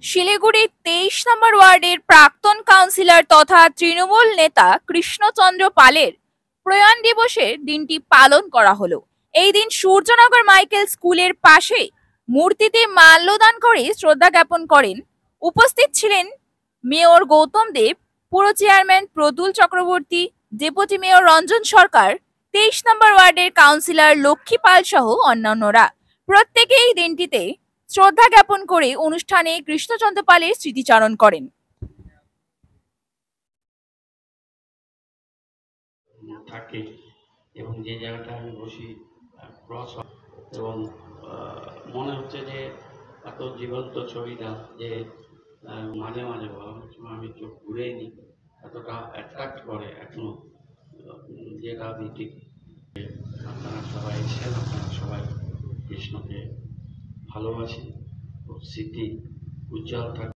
শিলিগুড়ির 23 নম্বর ওয়ার্ডের প্রাক্তন কাউন্সিলর তথা তৃণমূল নেতা কৃষ্ণচন্দ্র পালের প্রয়াণ দিবসের দিনটি পালন করা হলো। এই দিন সূর্যনগর মাইকেল স্কুলের পাশে মূর্তিতে মাল্যদান করে শ্রদ্ধা জ্ঞাপন করেন। উপস্থিত ছিলেন মেয়র গৌতম দেব, পুর chairman Pratul Chakraborty, deputy mayor Ranjan Sarkar, 23 number ওয়ার্ডের কাউন্সিলর লক্ষ্মী পাল সহ অন্যান্যরা। প্রত্যেকেই দিনটিতে শ্রদ্ধা জ্ঞাপন করে অনুষ্ঠানে কৃষ্ণচন্দ্র পালের স্মৃতিচারণ করেন। থাকে এবং যে জায়গাটা আমি বসি ক্রস এবং মনে হচ্ছে যে এত জীবন্ত ছবিটা যে মাঝে মাঝে আমি চোখ ঘুরে নিই, এতটা অ্যাট্রাক্ট করে এখনো, যেটা আমি ঠিক আপনারা সবাই এসেছেন, আপনারা সবাই কৃষ্ণকে ভালোবাসি, স্মৃতি উজ্জ্বল থাকে।